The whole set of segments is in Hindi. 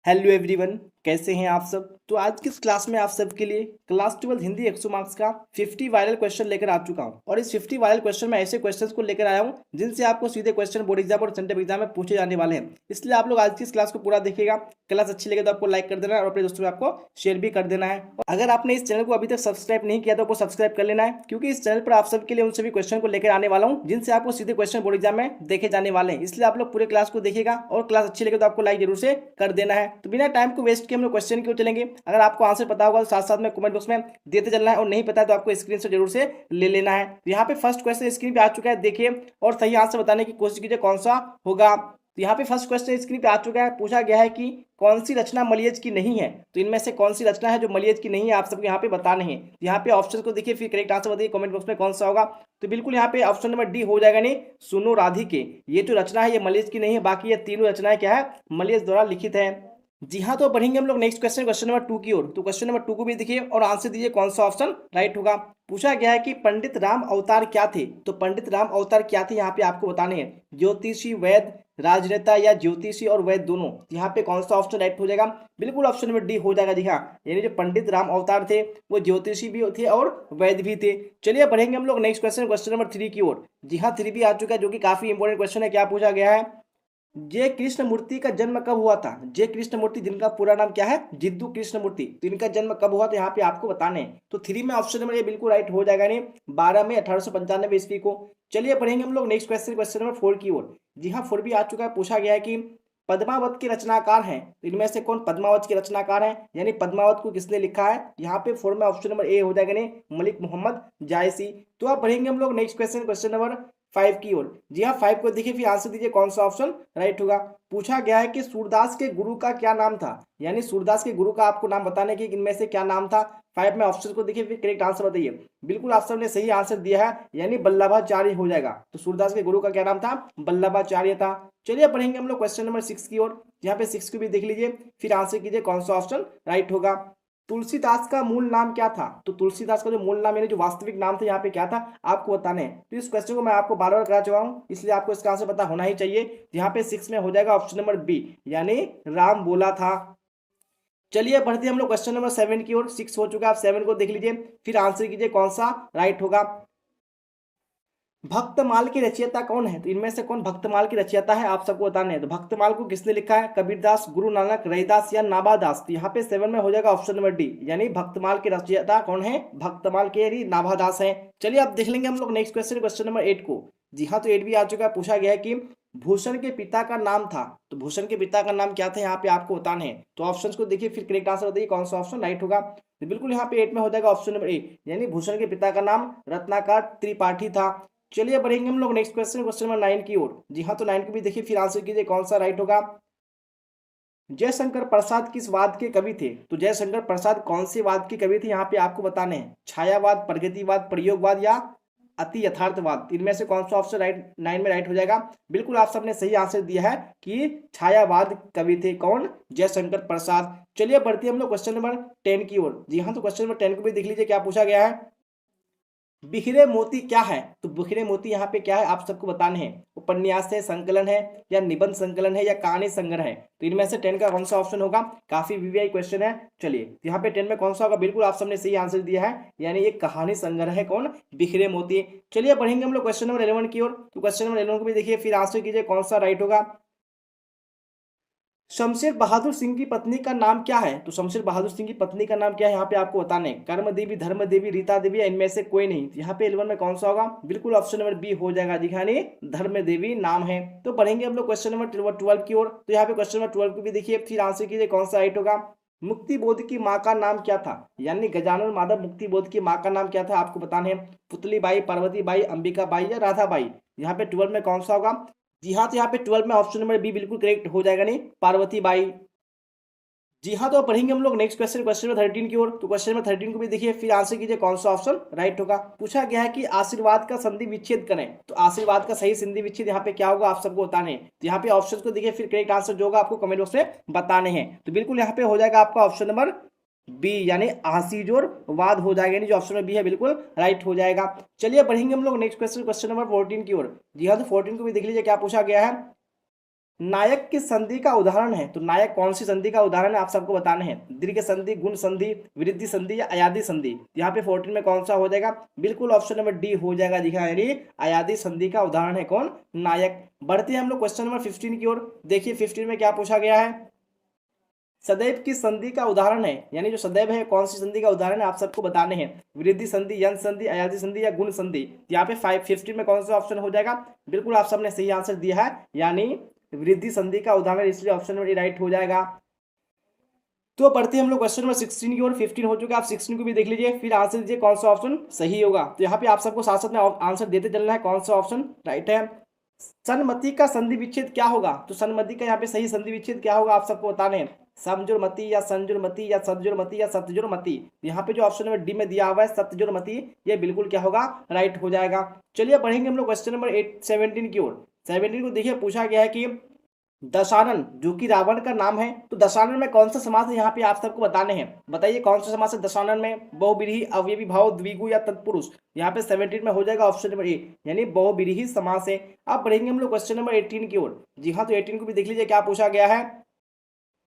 हेलो एवरीवन, कैसे हैं आप सब। तो आज की इस क्लास में आप सबके लिए क्लास 12 हिंदी 100 मार्क्स का 50 वायरल क्वेश्चन लेकर आ चुका हूं। और इस 50 वायरल क्वेश्चन में ऐसे क्वेश्चंस को लेकर आया हूं जिनसे आपको सीधे क्वेश्चन बोर्ड एग्जाम और सेंट्रल एग्जाम में पूछे जाने वाले हैं। इसलिए आप लोग आज की इस क्लास को पूरा देखिएगा। क्लास अच्छी लगे तो आपको लाइक कर देना है और अपने दोस्तों में आपको शेयर भी कर देना है। अगर आपने इस चैनल को अभी तक सब्सक्राइब नहीं किया तो आपको सब्सक्राइब कर लेना है, क्योंकि इस चैनल पर आप सबके लिए उन सभी क्वेश्चन को लेकर आने वाला हूँ जिनसे आपको सीधे क्वेश्चन बोर्ड एग्जाम में देखे जाने वाले हैं। इसलिए आप लोग पूरे क्लास को देखिएगा और क्लास अच्छी लगे तो आपको लाइक जरूर से कर देना है। तो बिना टाइम को वेस्ट किए हम लोग क्वेश्चन की ओर चलेंगे। अगर आपको आंसर पता होगा तो साथ साथ में कमेंट बॉक्स में देते चलना है, और नहीं पता है तो आपको स्क्रीनशॉट जरूर से ले लेना है। तो यहाँ पे फर्स्ट क्वेश्चन स्क्रीन पे आ चुका है, देखिए और सही आंसर बताने की कोशिश कीजिए कौन सा होगा। तो यहाँ पे फर्स्ट क्वेश्चन स्क्रीन पे आ चुका है, पूछा गया है कि कौन सी रचना मलियज की नहीं है। तो इनमें से कौन सी रचना है जो मलियज की नहीं है, आप सबको यहाँ पे बताने हैं। तो यहाँ पे ऑप्शन को देखिए, फिर करेक्ट आंसर बताइए कमेंट बॉक्स में कौन सा होगा। तो बिल्कुल यहाँ पे ऑप्शन नंबर डी हो जाएगा, नहीं सुनो राधिके। ये जो रचना है ये मलियज की नहीं है, बाकी ये तीनों रचनाएं क्या है, मलियज द्वारा लिखित है। जी हाँ, तो बढ़ेंगे हम लोग नेक्स्ट क्वेश्चन, क्वेश्चन नंबर 2 की ओर। तो क्वेश्चन नंबर 2 को भी देखिए और आंसर दीजिए कौन सा ऑप्शन राइट होगा। पूछा गया है कि पंडित राम अवतार क्या थे। तो पंडित राम अवतार क्या थे यहाँ पे आपको बताने हैं। ज्योतिषी, वैद्य, राजनेता या ज्योतिषी और वैद्य दोनों। यहाँ पे कौन सा ऑप्शन राइट हो जाएगा, बिल्कुल ऑप्शन नंबर डी हो जाएगा। जी हाँ, यानी जो पंडित राम अवतार थे वो ज्योतिषी भी थे और वैद्य भी थे। चलिए बढ़ेंगे हम लोग नेक्स्ट क्वेश्चन, क्वेश्चन नंबर 3 की ओर। जी हाँ, 3 भी आ चुका है, जो कि काफी इंपॉर्टेंट क्वेश्चन है। क्या पूछा गया है, जय कृष्ण मूर्ति का जन्म कब हुआ था। जय कृष्ण मूर्ति जिनका पूरा नाम क्या है, जिद्दू कृष्ण मूर्ति। तो इनका जन्म कब हुआ था यहाँ पे आपको बताने हैं। तो 3 में ऑप्शन नंबर ए बिल्कुल राइट हो जाएगा, नहीं 12 में 1895 ईस्वी को। चलिए पढ़ेंगे हम लोग नेक्स्ट क्वेश्चन, क्वेश्चन नंबर 4 की ओर। जी हाँ, 4 भी आ चुका है। पूछा गया है कि पद्मावत के रचनाकार हैं। तो इनमें से कौन पद्मावत के रचनाकार हैं, यानी पद्मावत को किसने लिखा है। यहाँ पे 4 में ऑप्शन नंबर ए हो जाएगा, नहीं मलिक मोहम्मद जायसी। तो अब पढ़ेंगे हम लोग नेक्स्ट क्वेश्चन, क्वेश्चन नंबर 5 की ओर। जी हाँ, 5 को देखिए, फिर आंसर दीजिए कौन सा ऑप्शन राइट होगा। पूछा गया है कि सूरदास के गुरु का क्या नाम था, यानी सूरदास के गुरु का आपको नाम बताने की इनमें से क्या नाम था। 5 में ऑप्शन को देखिए, फिर करेक्ट आंसर बताइए। बिल्कुल आप सबने सही आंसर दिया है, यानी वल्लभाचार्य हो जाएगा। तो सूरदास के गुरु का क्या नाम था, वल्लभाचार्य था। चलिए पढ़ेंगे हम लोग क्वेश्चन नंबर 6 की ओर। यहाँ पे 6 को भी देख लीजिए, फिर आंसर कीजिए कौन सा ऑप्शन राइट होगा। तुलसीदास का मूल नाम क्या था। तो तुलसीदास का जो मूल नाम यानी जो वास्तविक नाम था यहाँ पे क्या था आपको बताने हैं। तो इस क्वेश्चन को मैं आपको बार बार करा चुका हूँ, इसलिए आपको इसका आंसर पता होना ही चाहिए। यहाँ पे 6 में हो जाएगा ऑप्शन नंबर बी, यानी राम बोला था। चलिए बढ़ते हम लोग क्वेश्चन नंबर 7 की ओर। 6 हो चुका है, आप 7 को देख लीजिए, फिर आंसर कीजिए कौन सा राइट होगा। भक्तमाल की रचयिता कौन है। तो इनमें से कौन भक्तमाल की रचयिता है आप सबको बताने हैं। तो भक्तमाल को किसने लिखा है, कबीरदास, गुरु नानक, रैदास या नाभादास। तो यहाँ पे 7 में हो जाएगा ऑप्शन नंबर डी, यानी भक्तमाल के रचयिता कौन है, भक्तमाल के यानी नाभादास है। चलिए अब देख लेंगे हम लोग नेक्स्ट क्वेश्चन, क्वेश्चन नंबर 8 को। जी हाँ, तो 8 भी आ चुका है। पूछा गया है कि भूषण के पिता का नाम था। तो भूषण के पिता का नाम क्या था यहाँ पे आपको बताने हैं। तो ऑप्शंस को देखिए, फिर करेक्ट आंसर बताइए कौन सा ऑप्शन राइट होगा। तो बिल्कुल यहाँ पे 8 में हो जाएगा ऑप्शन नंबर ए, यानी भूषण के पिता का नाम रत्नाकर त्रिपाठी था। चलिए बढ़ेंगे हम लोग नेक्स्ट क्वेश्चन, क्वेश्चन नंबर 9 की ओर। जी हाँ, तो 9 को भी देखिए, फिर आंसर कीजिए कौन सा राइट होगा। जयशंकर प्रसाद किस वाद के कवि थे। तो जयशंकर प्रसाद कौन से वाद के कवि थे यहाँ पे आपको बताने हैं। छायावाद, प्रगतिवाद, प्रयोगवाद या अति यथार्थवाद। इनमें से कौन सा ऑप्शन राइट 9 में राइट हो जाएगा। बिल्कुल आप सबने सही आंसर दिया है कि छायावाद कवि थे कौन, जयशंकर प्रसाद। चलिए बढ़ते हम लोग क्वेश्चन नंबर 10 की ओर। जी हाँ, तो क्वेश्चन नंबर 10 को भी देख लीजिए, क्या पूछा गया है। बिखरे मोती क्या है। तो बिखरे मोती यहाँ पे क्या है आप सबको बताने हैं। उपन्यास है, संकलन है या निबंध संकलन है या कहानी संग्रह है। तो इनमें से 10 का कौन सा ऑप्शन होगा, काफी वीवीआई क्वेश्चन है। चलिए यहाँ पे 10 में कौन सा होगा, बिल्कुल आप सबने सही आंसर दिया है, यानी एक कहानी संग्रह है कौन, बिखरे मोती। चलिए बढ़ेंगे हम लोग क्वेश्चन नंबर 11 की ओर। तो क्वेश्चन नंबर 11 को भी देखिए, फिर आंसर कीजिए कौन सा राइट होगा। शमशेर बहादुर सिंह की पत्नी का नाम क्या है। तो शमशेर बहादुर सिंह की पत्नी का नाम क्या है यहाँ पे आपको बताने, कर्म देवी, धर्म देवी, रीता देवी या इनमें से कोई नहीं। यहाँ पे 11 में कौन सा होगा, बिल्कुल ऑप्शन नंबर बी हो जाएगा। दिखाने धर्म देवी नाम है। तो पढ़ेंगे हम लोग क्वेश्चन नंबर 12 की ओर। तो यहाँ पे क्वेश्चन नंबर 12 को भी देखिए, फिर आंसर कीजिए कौन सा राइट होगा। मुक्ति बोध की माँ का नाम क्या था, यानी गजानन माधव मुक्ति बोध की माँ का नाम क्या था आपको बताने हैं। पुतली बाई, पार्वती बाई, अंबिका बाई या राधा बाई। यहाँ पे 12 में कौन सा होगा। जी हाँ, तो यहाँ पे 12 में ऑप्शन नंबर बी बिल्कुल करेक्ट हो जाएगा, नहीं पार्वती बाई। जी हाँ, तो पढ़ेंगे हम लोग नेक्स्ट क्वेश्चन, क्वेश्चन नंबर 13 की ओर। तो क्वेश्चन नंबर 13 को भी देखिए, फिर आंसर कीजिए कौन सा ऑप्शन राइट होगा। पूछा गया है कि आशीर्वाद का संधि विच्छेद करें। तो आशीर्वाद का सही संधि विच्छेद यहाँ पे क्या होगा आप सबको बताने हैं। तो यहाँ पे ऑप्शन को देखिए, फिर करेक्ट आंसर जो होगा आपको कमेंट बॉक्स में बताने हैं। तो बिल्कुल यहाँ पे हो जाएगा आपका ऑप्शन नंबर बी, यानी आशीजोर वाद हो जाएगा, यानी जो ऑप्शन में बी है बिल्कुल राइट हो जाएगा। चलिए बढ़ेंगे हम लोग नेक्स्ट क्वेश्चन, क्वेश्चन नंबर 14 की ओर। जी हाँ, तो 14 को भी देख लीजिए, क्या पूछा गया है। नायक की संधि का उदाहरण है, तो नायक कौन सी संधि का उदाहरण है आप सबको बताने हैं। दीर्घ संधि, गुण संधि, वृद्धि संधि या अयादी संधि। यहाँ पे 14 में कौन सा हो जाएगा, बिल्कुल ऑप्शन नंबर डी हो जाएगा जी हाँ, यानी अयादी संधि का उदाहरण है कौन, नायक। बढ़ते हैं हम लोग क्वेश्चन नंबर 15 की ओर। देखिए 15 में क्या पूछा गया है, सदैव की संधि का उदाहरण है, यानी जो सदैव है कौन सी संधि का उदाहरण है आप सबको बताने हैं। वृद्धि संधि, यंग संधि, अयादी संधि या गुण संधि। यहाँ पे 15 में कौन सा ऑप्शन हो जाएगा, बिल्कुल आप सबने सही आंसर दिया है, यानी वृद्धि संधि का उदाहरण, इसलिए ऑप्शन नंबर ए राइट हो जाएगा। तो बढ़ते हम लोग क्वेश्चन नंबर 16 की ओर। 15 हो चुका है, आप 16 को भी देख लीजिए, फिर आंसर दीजिए कौन सा ऑप्शन सही होगा। तो यहाँ पे आप सबको साथ साथ में आंसर देते चलना है कौन सा ऑप्शन राइट है। सन्मति का संधि विच्छेद क्या होगा, तो सन्मति का यहाँ पे सही संधि विच्छेद क्या होगा आप सबको बताने हैं। समजुरमति या संजुरमति या सतजुरमति या सतजुरमति। यहाँ पे जो ऑप्शन नंबर डी में दिया हुआ है सतजुरमति, ये बिल्कुल क्या होगा, राइट हो जाएगा। चलिए बढ़ेंगे हम लोग क्वेश्चन नंबर 17 की ओर। 17 को देखिए पूछा गया है कि दशानन जो कि रावण का नाम है, तो दशानन में कौन सा समास है यहाँ पे आप सबको बताने हैं। बताइए कौन सा समास है दशानन में, बहुब्रीहि, अवयवी भाव, द्विगु या तत्पुरुष। यहाँ पे 17 में हो जाएगा ऑप्शन नंबर ए, यानी बहुब्रीहि समास है। अब बढ़ेंगे हम लोग क्वेश्चन नंबर 18 की ओर। जी हाँ, तो 18 को भी देख लीजिए क्या पूछा गया है।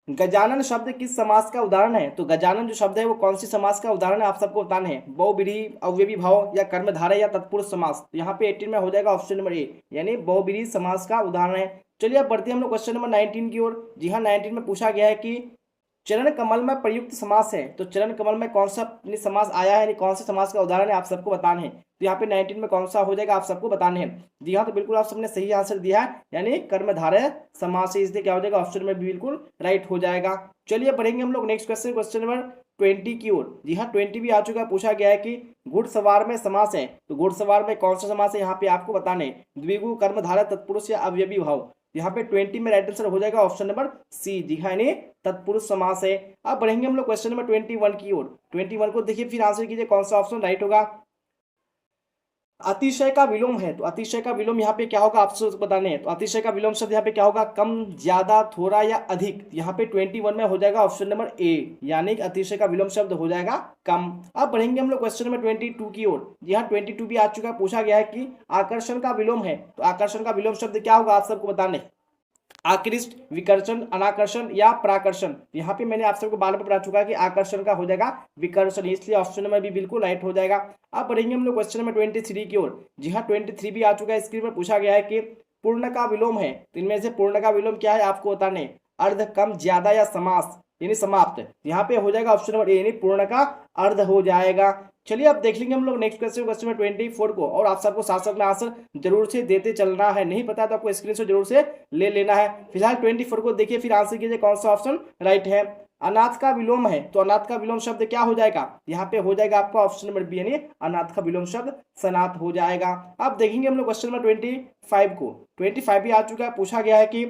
गजानन शब्द किस समास का उदाहरण है, तो गजानन जो शब्द है वो कौन सी समास का उदाहरण है आप सबको बताना है। बहुब्रीहि, अवयवी भाव या कर्मधारय या तत्पुरुष समास। तो यहाँ पे 18 में हो जाएगा ऑप्शन नंबर ए, यानी बहुब्रीहि समास का उदाहरण है। चलिए अब बढ़ते हैं हम लोग क्वेश्चन नंबर 19 की ओर। जी हाँ, 19 में पूछा गया है कि चरण कमल में प्रयुक्त समास है, तो चरण कमल में कौन सा समास आया है, यानी कौन से समास का उदाहरण है आप सबको बताने हैं। तो यहाँ पे 19 में कौन सा हो जाएगा आप सबको बताने हैं। जी हाँ, तो बिल्कुल आप सबने सही आंसर दिया है, यानी कर्मधारय समास है, इसलिए क्या हो जाएगा ऑप्शन में बिल्कुल राइट हो जाएगा। चलिए बढ़ेंगे हम लोग नेक्स्ट क्वेश्चन, क्वेश्चन नंबर 20 की ओर। जी हाँ, 20 भी आ चुका है। पूछा गया है कि घुड़सवार में समास है, तो घुड़सवार में कौन सा समास है यहाँ पे आपको बताने। द्विगु, कर्मधारय, तत्पुरुष या अवयवी भाव। यहाँ पे 20 में राइट आंसर हो जाएगा ऑप्शन नंबर सी, जी हाँ, यानी तत्पुरुष समास है। अब बढ़ेंगे हम लोग क्वेश्चन नंबर 21 की ओर। 21 को देखिए, फिर आंसर कीजिए कौन सा ऑप्शन राइट होगा। अतिशय का विलोम है, तो अतिशय का विलोम यहाँ पे क्या होगा आपसे बताने हैं। तो अतिशय का विलोम शब्द यहाँ पे क्या होगा, कम, ज्यादा, थोड़ा या अधिक। यहाँ पे 21 में हो जाएगा ऑप्शन नंबर ए, यानी अतिशय का विलोम शब्द हो जाएगा कम। अब बढ़ेंगे हम लोग क्वेश्चन नंबर 22 की ओर। यहाँ 22 भी आ चुका है। पूछा गया है कि आकर्षण का विलोम है, तो आकर्षण का विलोम शब्द क्या होगा आप सबको बताने। आकृष्ट, विकर्षण, अनाकर्षण या प्राकर्षण। यहाँ पे मैंने आप सबको बार बार बता चुका है कि आकर्षण का हो जाएगा विकर्षण, इसलिए ऑप्शन नंबर भी बिल्कुल राइट हो जाएगा। अब बढ़ेंगे हम लोग क्वेश्चन नंबर 23 की ओर। जी हाँ, 23 भी आ चुका है। स्क्रीन पर पूछा गया है कि पूर्ण का विलोम है, तो इनमें से पूर्ण का विलोम क्या है आपको बताने। अर्ध, कम, ज्यादा या समास यानी समाप्त। यहाँ पे हो जाएगा ऑप्शन नंबर ए, यानी पूर्ण का अर्ध हो जाएगा। चलिए अब देख लेंगे हम लोग नेक्स्ट क्वेश्चन, क्वेश्चन नंबर 24 को, और आप सबको साथ साथ में आंसर जरूर से देते चलना है। नहीं पता तो आपको स्क्रीन से जरूर से ले लेना है। फिलहाल 24 को देखिए, फिर आंसर कीजिए कौन सा ऑप्शन राइट है। अनाथ का विलोम है, तो अनाथ का विलोम शब्द क्या हो जाएगा, यहाँ पे हो जाएगा आपका ऑप्शन नंबर बी, यानी अनाथ का विलोम शब्द सनाथ हो जाएगा। अब देखेंगे हम लोग क्वेश्चन नंबर 25 को। 25 भी आ चुका है। पूछा गया है कि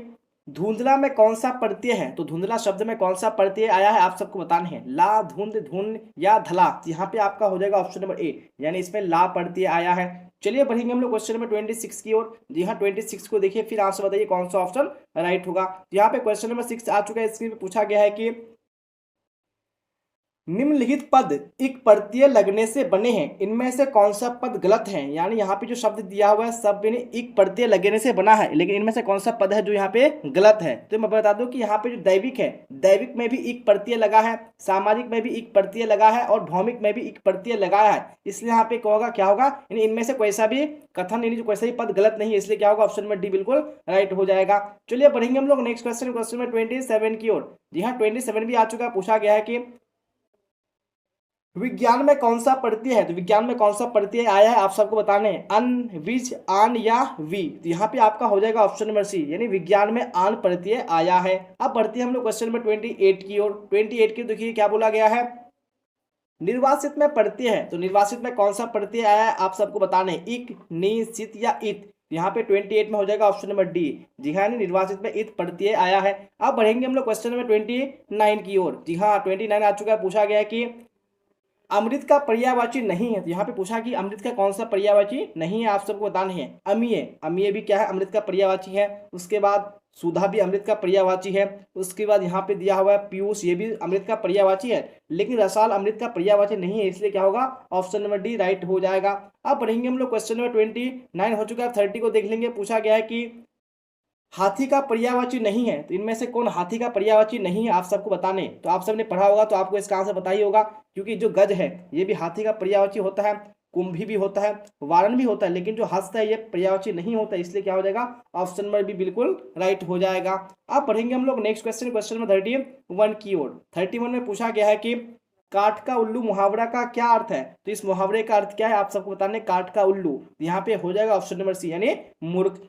धुंधला में कौन सा प्रत्यय है, तो धुंधला शब्द में कौन सा प्रत्यय आया है आप सबको बताने हैं। ला, धुंध, धुन या धला। यहाँ पे आपका हो जाएगा ऑप्शन नंबर ए, यानी इसमें ला प्रत्यय आया है। चलिए बढ़ेंगे हम लोग क्वेश्चन नंबर 26 की ओर। जी हाँ, 26 को देखिए, फिर आंसर बताइए कौन सा ऑप्शन राइट होगा। यहाँ पे क्वेश्चन नंबर 6 आ चुका है। स्क्रीन पे पूछा गया है कि निम्नलिखित पद एक प्रत्यय लगने से बने हैं, इनमें से कौन सा पद गलत है। यानी यहाँ पे जो शब्द दिया हुआ है सब एक प्रत्यय लगने से बना है, लेकिन इनमें से कौन सा पद है जो यहाँ पे गलत है। तो मैं बता दूं कि यहाँ पे जो दैविक है, दैविक में भी एक प्रत्यय लगा है, सामाजिक में भी एक प्रत्यय लगा है और भौमिक में भी एक प्रत्यय लगाया है। इसलिए यहाँ पे होगा क्या होगा, इनमें से कोई सा भी कथन यानी जो कोई सा भी पद गलत नहीं है, इसलिए क्या होगा ऑप्शन में डी बिल्कुल राइट हो जाएगा। चलिए बढ़ेंगे हम लोग नेक्स्ट क्वेश्चन, क्वेश्चन में 27 की ओर। जी हाँ, 27 भी आ चुका है। पूछा गया है कि विज्ञान में कौन सा प्रत्यय है, तो विज्ञान में कौन सा प्रत्यय आया है आप सबको बताने हैं। अन, विज, आन या वी। तो यहाँ पे आपका हो जाएगा ऑप्शन नंबर सी, यानी विज्ञान में आन प्रत्यय आया है। अब बढ़ते हैं हम लोग क्वेश्चन नंबर 28 की ओर। 28 की देखिए क्या बोला गया है, निर्वासित में प्रत्यय है, तो निर्वासित में कौन सा प्रत्यय आया है आप सबको बताने। इक, नि, सित या इत। यहाँ पे 28 में हो जाएगा ऑप्शन नंबर डी। जी हाँ, निर्वासित में इत प्रत्यय आया है। अब बढ़ेंगे हम लोग क्वेश्चन नंबर 29 की ओर। जी हाँ, 29 आ चुका है। पूछा गया है कि अमृत का पर्यायवाची नहीं है, तो यहाँ पे पूछा कि अमृत का कौन सा पर्यायवाची नहीं है आप सबको बताने हैं। अमीय, अमीय भी क्या है, अमृत का पर्यायवाची है। उसके बाद सुधा भी अमृत का पर्यायवाची है। उसके बाद यहाँ पे दिया हुआ है पीयूष, ये भी अमृत का पर्यायवाची है, लेकिन रसाल अमृत का पर्यायवाची नहीं है, इसलिए क्या होगा ऑप्शन नंबर डी राइट हो जाएगा। अब बढ़ेंगे हम लोग क्वेश्चन नंबर 29 हो चुका है। 30 को देख लेंगे। पूछा गया है कि हाथी का पर्यायवाची नहीं है, तो इनमें से कौन हाथी का पर्यायवाची नहीं है आप सबको बताने। तो आप सबने पढ़ा होगा तो आपको इसका आंसर पता ही होगा, क्योंकि जो गज है ये भी हाथी का पर्यायवाची होता है, कुंभी भी होता है, वारण भी होता है, लेकिन जो हस्त है ये पर्यायवाची नहीं होता, इसलिए क्या हो जाएगा ऑप्शन नंबर बी बिल्कुल राइट हो जाएगा। अब पढ़ेंगे हम लोग नेक्स्ट क्वेश्चन, क्वेश्चन नंबर 31 की ओर। 31 में पूछा गया है कि काठ का उल्लू मुहावरा का क्या अर्थ है। तो इस मुहावरे का अर्थ क्या है आप सबको बताने, काठ का उल्लू, यहाँ पे हो जाएगा ऑप्शन नंबर सी यानी मूर्ख।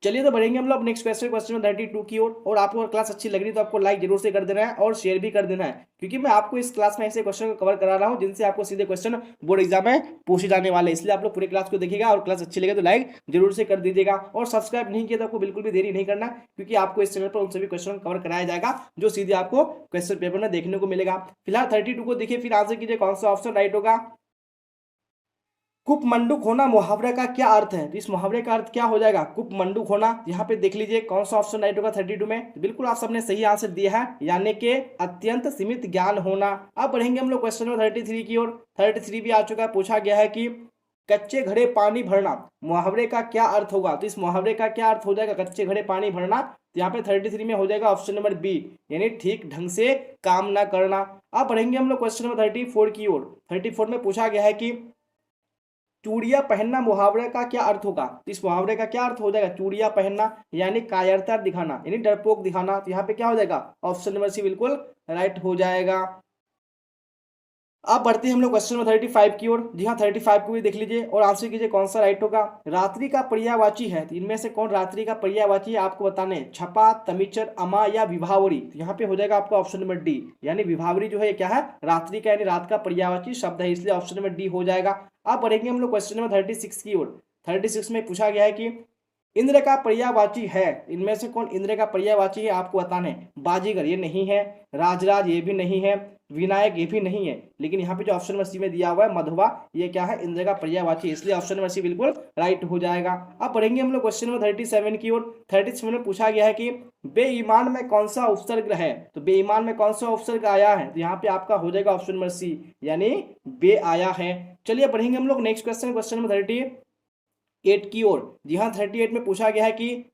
चलिए तो बढ़ेंगे हम लोग नेक्स्ट क्वेश्चन, क्वेश्चन नंबर 32 की ओर। और आपको अगर क्लास अच्छी लग रही है तो आपको लाइक जरूर से कर देना है और शेयर भी कर देना है, क्योंकि मैं आपको इस क्लास में ऐसे क्वेश्चन को कवर करा रहा हूं जिनसे आपको सीधे क्वेश्चन बोर्ड एग्जाम में पूछे जाने वाले, इसलिए आप लोग पूरे क्लास को देखिएगा और क्लास अच्छी लगे तो लाइक जरूर से कर दीजिएगा। और सब्सक्राइब नहीं किया तो आपको बिल्कुल भी देरी नहीं करना, क्योंकि आपको इस चैनल पर उन सभी क्वेश्चन कवर कराया जाएगा जो सीधे आपको क्वेश्चन पेपर में देखने को मिलेगा। फिलहाल 32 को देखिए, फिर आंसर कीजिए कौन सा ऑप्शन राइट होगा। कुपमंडूक होना मुहावरे का क्या अर्थ है। तो इस मुहावरे का अर्थ क्या हो जाएगा, कुपमंडूक होना। यहाँ पे देख लीजिए कौन सा ऑप्शन राइट होगा 32 में। तो बिल्कुल आप सबने सही आंसर दिया है, यानी कि अत्यंत सीमित ज्ञान होना। अब बढ़ेंगे हम लोग क्वेश्चन नंबर 33 की ओर। 33 भी आ चुका है। पूछा गया है कि कच्चे घड़े पानी भरना मुहावरे का क्या अर्थ होगा। तो इस मुहावरे का क्या अर्थ हो जाएगा, कच्चे घड़े पानी भरना। तो यहाँ पे 33 में हो जाएगा ऑप्शन नंबर बी, यानी ठीक ढंग से काम ना करना। अब बढ़ेंगे हम लोग क्वेश्चन नंबर 34 की ओर। 34 में पूछा गया है कि चूड़िया पहनना मुहावरे का क्या अर्थ होगा। तो इस मुहावरे का क्या अर्थ हो जाएगा, चूड़िया पहनना यानी कायरता दिखाना, यानी डरपोक दिखाना। तो यहाँ पे क्या हो जाएगा ऑप्शन नंबर सी बिल्कुल राइट हो जाएगा। अब बढ़ते हैं हम लोग क्वेश्चन नंबर 35 की ओर। जी हाँ 35 को भी देख लीजिए और आंसर कीजिए कौन सा राइट होगा। रात्रि का पर्यायवाची है, तो इनमें से कौन रात्रि का पर्यायवाची है आपको बताने, छपा, तमिचर, अमा या विभावरी। तो यहाँ पे हो जाएगा आपका ऑप्शन नंबर डी, यानी विभावरी जो है क्या है रात्रि का यानी रात का पर्यायवाची शब्द है, इसलिए ऑप्शन नंबर डी हो जाएगा। अब बढ़ेंगे हम लोग क्वेश्चन नंबर 36 की ओर। 36 में पूछा गया है कि इंद्र का पर्यायवाची है, इनमें से कौन इंद्र का पर्यायवाची है आपको बताना है। बाजीगर ये नहीं है, राजराज ये भी नहीं है, विनायक ये भी नहीं है, लेकिन यहाँ पे जो ऑप्शन नंबर सी में दिया हुआ है मधुआ, ये क्या है इंद्र का पर्यायवाची, इसलिए ऑप्शन नंबर सी बिल्कुल राइट हो जाएगा। अब पढ़ेंगे हम लोग क्वेश्चन नंबर 37 की ओर। 37 में पूछा गया है कि बेईमान में कौन सा उपसर्ग है। तो बेईमान में कौन सा उपसर्ग आया है, तो यहाँ पे आपका हो जाएगा ऑप्शन नंबर सी, यानी बे आया है। चलिए पढ़ेंगे हम लोग नेक्स्ट क्वेश्चन, क्वेश्चन नंबर 38 की ओर। जी हाँ 38 में पूछा गया है कि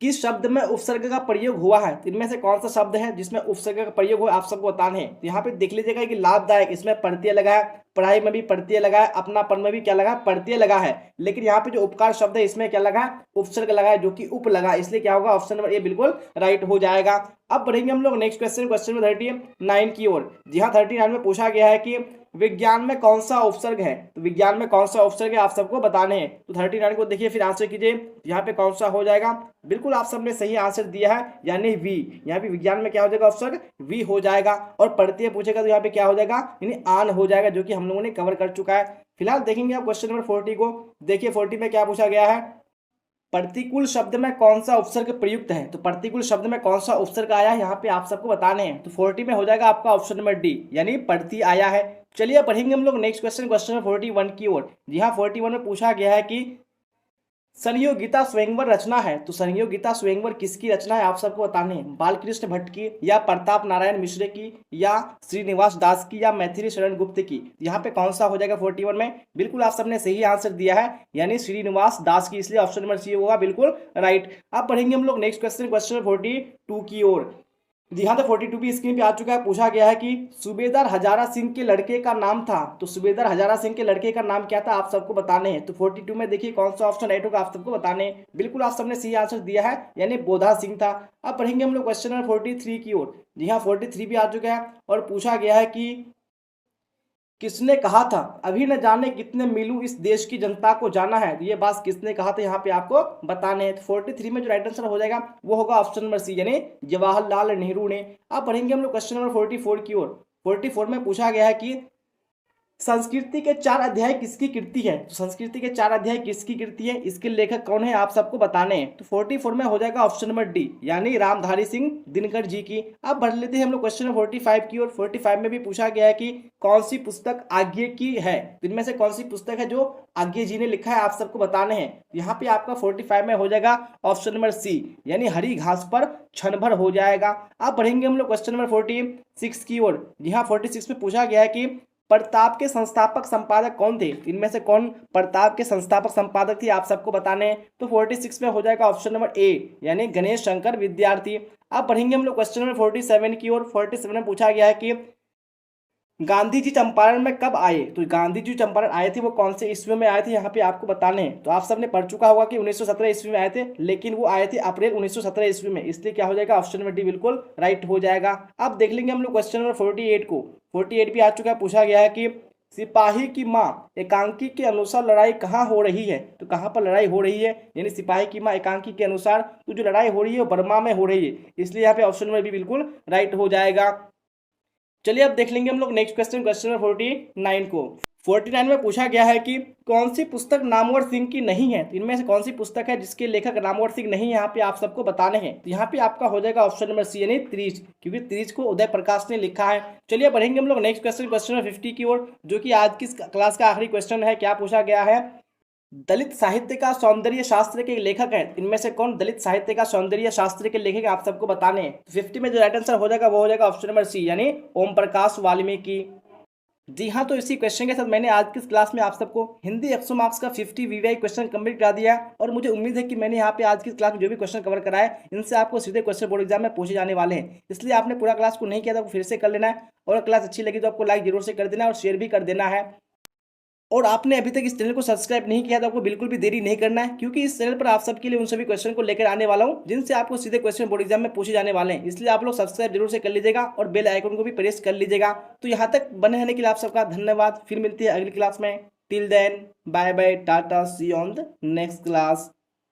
किस शब्द में उपसर्ग का प्रयोग हुआ है। इनमें से कौन सा शब्द है जिसमें उपसर्ग का प्रयोग हुआ आप सबको बताना है। तो यहाँ पे देख लीजिएगा कि लाभदायक, इसमें प्रत्यय लगा है, पढ़ाई में भी प्रत्यय लगा है, अपनापन में भी क्या लगा है प्रत्यय लगा है, लेकिन यहाँ पे जो उपकार शब्द है इसमें क्या लगा है उपसर्ग लगा है, जो कि उप लगा है, इसलिए क्या होगा ऑप्शन नंबर ए बिल्कुल राइट हो जाएगा। अब बढ़ेंगे हम लोग नेक्स्ट क्वेश्चन, क्वेश्चन नंबर 39 की ओर। जी हाँ 39 में पूछा गया है कि विज्ञान में कौन सा उपसर्ग है। तो विज्ञान में कौन सा उपसर्ग है आप सबको बताने हैं। तो 39 को देखिए फिर आंसर कीजिए, यहाँ पे कौन सा हो जाएगा। बिल्कुल आप सबने सही आंसर दिया है, यानी वी। यहाँ पे विज्ञान में क्या हो जाएगा उपसर्ग वी हो जाएगा। और प्रत्यय पूछेगा तो यहाँ पे क्या हो जाएगा यानी आन हो जाएगा, जो कि हम लोगों ने कवर कर चुका है। फिलहाल देखेंगे आप क्वेश्चन नंबर 40 को। देखिए 40 में क्या पूछा गया है, प्रतिकूल शब्द में कौन सा उपसर्ग प्रयुक्त है। तो प्रतिकूल शब्द में कौन सा उपसर्ग आया है यहाँ पे आप सबको बताने हैं। तो 40 में हो जाएगा आपका ऑप्शन नंबर डी, यानी प्रति आया है। चलिए पढ़ेंगे हम लोग नेक्स्ट क्वेश्चन, क्वेश्चन नंबर 41 की ओर। जी हाँ 41 में पूछा गया है कि संयोगिता स्वयंवर रचना है। तो संयोगिता स्वयंवर किसकी रचना है आप सबको बताने हैं, बालकृष्ण भट्ट की या प्रताप नारायण मिश्र की या श्रीनिवास दास की या मैथिली शरण गुप्त की। यहाँ पे कौन सा हो जाएगा 41 में। बिल्कुल आप सबने सही आंसर दिया है, यानी श्रीनिवास दास की, इसलिए ऑप्शन नंबर सी होगा बिल्कुल राइट। अब पढ़ेंगे हम लोग नेक्स्ट क्वेश्चन, क्वेश्चन 42 की ओर। जी हाँ तो 42 भी स्क्रीन पे आ चुका है। पूछा गया है कि सूबेदार हजारा सिंह के लड़के का नाम था। तो सूबेदार हजारा सिंह के लड़के का नाम क्या था आप सबको बताने हैं। तो 42 में देखिए कौन सा ऑप्शन राइट होगा आप सबको बताने हैं। बिल्कुल आप सबने सही आंसर दिया है, यानी बोधा सिंह था। अब पढ़ेंगे हम लोग क्वेश्चन नंबर 43 की ओर। जी हाँ 43 भी आ चुका है और पूछा गया है कि किसने कहा था अभी न जाने कितने मीलू इस देश की जनता को जाना है। तो ये बात किसने कहा था यहाँ पे आपको बताने हैं। तो 43 में जो राइट आंसर हो जाएगा वो होगा ऑप्शन नंबर सी, यानी जवाहरलाल नेहरू ने। अब पढ़ेंगे हम लोग क्वेश्चन नंबर 44 की ओर। 44 में पूछा गया है कि संस्कृति के 4 अध्याय किसकी कृति है। तो संस्कृति के 4 अध्याय किसकी कृति है, इसके लेखक कौन है आप सबको बताने हैं। तो 44 में हो जाएगा ऑप्शन नंबर डी, यानी रामधारी सिंह दिनकर जी की। अब बढ़ लेते हैं हम लोग क्वेश्चन नंबर 45 की ओर। 45 में भी पूछा गया है कि कौन सी पुस्तक आज्ञे की है। तो इनमें से कौन सी पुस्तक है जो आज्ञे जी ने लिखा है आप सबको बताने हैं। यहाँ पे आपका 45 में हो जाएगा ऑप्शन नंबर सी, यानी हरी घास पर क्षण भर हो जाएगा। अब बढ़ेंगे हम लोग क्वेश्चन नंबर 46 की ओर। जी हाँ 46 में पूछा गया है कि प्रताप के संस्थापक संपादक कौन थे? इनमें से कौन प्रताप के संस्थापक संपादक थे आप सबको बताने हैं। तो 46 में हो जाएगा ऑप्शन नंबर ए यानी गणेश शंकर विद्यार्थी। अब बढ़ेंगे हम लोग क्वेश्चन नंबर 47 की ओर। 47 में पूछा गया है कि गांधी जी चंपारण में कब आए? तो गांधी जी चंपारण आए थे वो कौन से ईस्वी में आए थे यहाँ पे आपको बताने हैं। तो आप सबने पढ़ चुका होगा कि 1917 ईस्वी में आए थे, लेकिन वो आए थे अप्रैल 1917 ईस्वी में, इसलिए क्या हो जाएगा ऑप्शन नंबर डी बिल्कुल राइट हो जाएगा। अब देख लेंगे हम लोग क्वेश्चन नंबर 48 को। 48 भी आ चुका है। पूछा गया है कि सिपाही की माँ एकांकी के अनुसार लड़ाई कहाँ हो रही है? तो कहाँ पर लड़ाई हो रही है? यानी सिपाही की माँ एकांकी के अनुसार तो जो लड़ाई हो रही है वो बर्मा में हो रही है, इसलिए यहाँ पे ऑप्शन नंबर बी बिल्कुल राइट हो जाएगा। चलिए अब देख लेंगे हम लोग नेक्स्ट क्वेश्चन, क्वेश्चन नंबर 49 को। 49 में पूछा गया है कि कौन सी पुस्तक नामवर सिंह की नहीं है? तो इनमें से कौन सी पुस्तक है जिसके लेखक नामवर सिंह नहीं है, यहाँ पे आप सबको बताने हैं। तो यहाँ पे आपका हो जाएगा ऑप्शन नंबर सी यानी त्रिज, क्योंकि त्रिज को उदय प्रकाश ने लिखा है। चलिए बढ़ेंगे हम लोग नेक्स्ट क्वेश्चन, क्वेश्चन नंबर 50 की ओर, जो कि आज की क्लास का आखिरी क्वेश्चन है। क्या पूछा गया है? दलित साहित्य का सौंदर्य शास्त्र के लेखक हैं, इनमें से कौन दलित साहित्य का सौंदर्य शास्त्र के लेखक आप सबको बताने हैं। तो 50 में जो राइट आंसर हो जाएगा वो हो जाएगा ऑप्शन नंबर सी यानी ओम प्रकाश वाल्मीकि। जी हाँ, तो इसी क्वेश्चन के साथ मैंने आज की इस क्लास में आप सबको हिंदी 100 मार्क्स का 50 वीवीआई क्वेश्चन कंप्लीट करा दिया है। और मुझे उम्मीद है कि मैंने यहाँ पे आज की इस क्लास में जो भी क्वेश्चन कवर कराए इनसे आपको सीधे क्वेश्चन बोर्ड एग्जाम में पूछे जाने वाले हैं, इसलिए आपने पूरा क्लास को नहीं किया तो फिर से कर लेना है। और क्लास अच्छी लगी तो आपको लाइक जरूर से कर देना है और शेयर भी कर देना है। और आपने अभी तक इस चैनल को सब्सक्राइब नहीं किया तो आपको बिल्कुल भी देरी नहीं करना है, क्योंकि इस चैनल पर आप सबके लिए उन सभी क्वेश्चन को लेकर आने वाला हूं जिनसे आपको सीधे क्वेश्चन बोर्ड एग्जाम में पूछे जाने वाले हैं। इसलिए आप लोग सब्सक्राइब जरूर से कर लीजिएगा और बेल आइकन को भी प्रेस कर लीजिएगा। तो यहाँ तक बने रहने के लिए आप सबका धन्यवाद। फिर मिलती है अगली क्लास में। Till then bye bye, tata, see on the next class.